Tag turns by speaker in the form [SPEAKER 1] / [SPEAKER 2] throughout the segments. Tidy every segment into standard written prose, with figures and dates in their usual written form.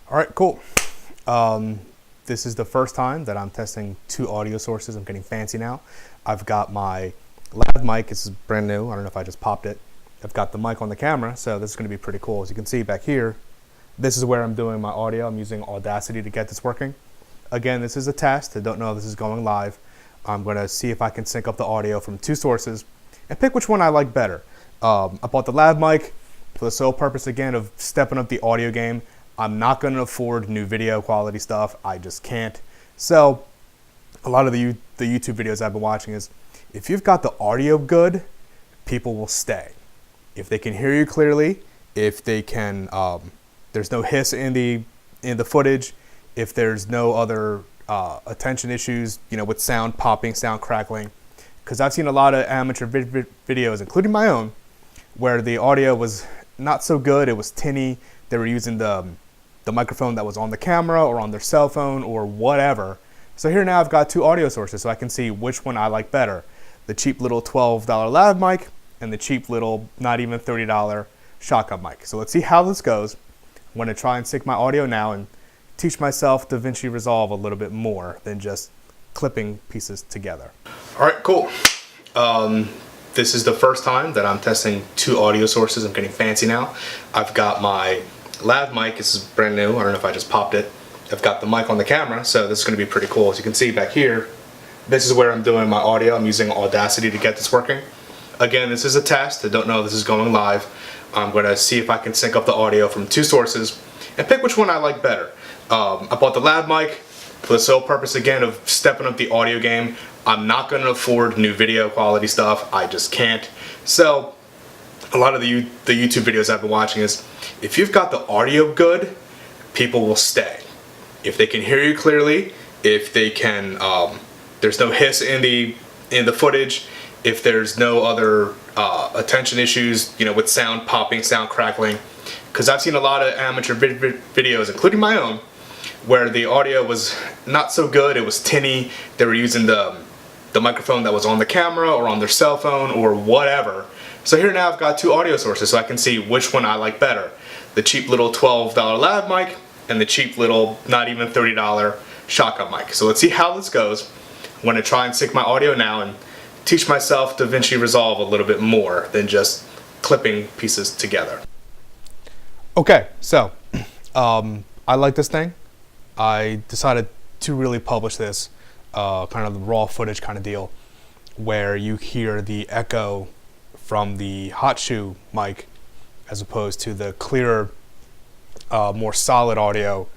[SPEAKER 1] All right, cool. This is the first time that I'm testing two audio sources. I'm getting fancy now. I've got my lav mic. This is brand new. I don't know if I just popped it. I've got the mic on the camera, so this is going to be pretty cool. As you can see back here, this is where I'm doing my audio. I'm using Audacity to get this working. Again, this is a test. I don't know if this is going live. I'm going to see if I can sync up the audio from two sources and pick which one I like better. I bought the lav mic for the sole purpose, again, of stepping up the audio game. I'm not going to afford new video quality stuff. I just can't. So a lot of the YouTube videos I've been watching is, if you've got the audio good, people will stay. If they can hear you clearly, if they can, there's no hiss in the footage, if there's no other attention issues, with sound popping, sound crackling. Because I've seen a lot of amateur videos, including my own, where the audio was not so good. It was tinny. They were using the microphone that was on the camera or on their cell phone or whatever. So here now I've got two audio sources so I can see which one I like better. The cheap little $12 lav mic and the cheap little not even $30 shotgun mic. So let's see how this goes. I'm going to try and sync my audio now and teach myself DaVinci Resolve a little bit more than just clipping pieces together. All right, cool. This is the first time that I'm testing two audio sources. I'm getting fancy now. I've got my lav mic. This is brand new. I don't know if I just popped it. I've got the mic on the camera, so this is going to be pretty cool. As you can see back here, this is where I'm doing my audio. I'm using Audacity to get this working. Again, this is a test. I don't know if this is going live. I'm going to see if I can sync up the audio from two sources and pick which one I like better. I bought the lav mic for the sole purpose, again, of stepping up the audio game. I'm not going to afford new video quality stuff. I just can't. So a lot of the YouTube videos I've been watching is, if you've got the audio good, people will stay. If they can hear you clearly, if they can, there's no hiss in the footage, if there's no other attention issues, with sound popping, sound crackling. Because I've seen a lot of amateur videos, including my own, where the audio was not so good. It was tinny. They were using the microphone that was on the camera or on their cell phone or whatever. So here now I've got two audio sources so I can see which one I like better. The cheap little $12 lav mic and the cheap little not even $30 shotgun mic. So let's see how this goes. I'm going to try and sync my audio now and teach myself DaVinci Resolve a little bit more than just clipping pieces together. Okay, so I like this thing. I decided to really publish this kind of the raw footage kind of deal, where you hear the echo from the hot shoe mic as opposed to the clearer, more solid audio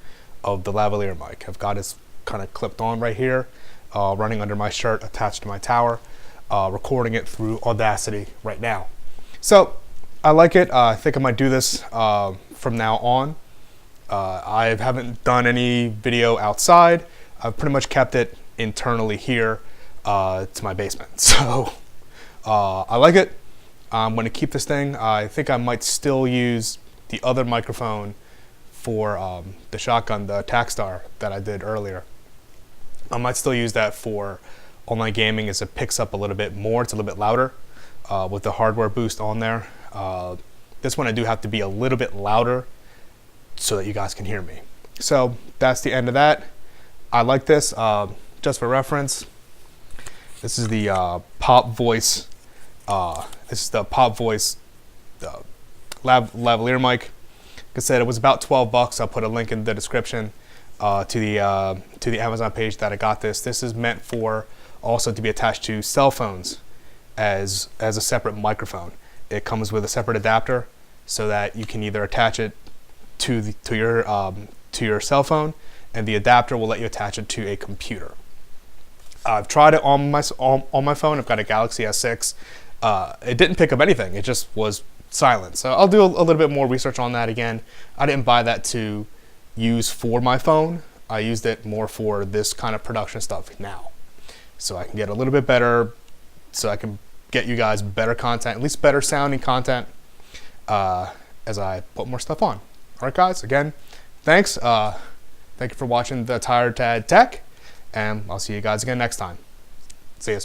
[SPEAKER 1] of the lavalier mic. I've got it kind of clipped on right here, running under my shirt, attached to my tower, recording it through Audacity right now. So I like it. I think I might do this from now on. I haven't done any video outside. I've pretty much kept it internally here to my basement. So I like it. I'm going to keep this thing. I think I might still use the other microphone for the shotgun, the Attack Star that I did earlier. I might still use that for online gaming, as it picks up a little bit more. It's a little bit louder with the hardware boost on there. This one I do have to be a little bit louder so that you guys can hear me. So that's the end of that. I like this. Just for reference, this is the Pop Voice. This is the Pop Voice lavalier mic. Like I said, it was about $12. I'll put a link in the description to the Amazon page that I got this. This is meant for also to be attached to cell phones as a separate microphone. It comes with a separate adapter so that you can either attach it to your cell phone, and the adapter will let you attach it to a computer. I've tried it on my phone. I've got a Galaxy S6. It didn't pick up anything. It just was silent. So I'll do a little bit more research on that again. I didn't buy that to use for my phone. I used it more for this kind of production stuff now. So I can get a little bit better, so I can get you guys better content, at least better sounding content, as I put more stuff on. All right, guys, again, thanks. Thank you for watching the Tired Tad Tech, and I'll see you guys again next time. See you.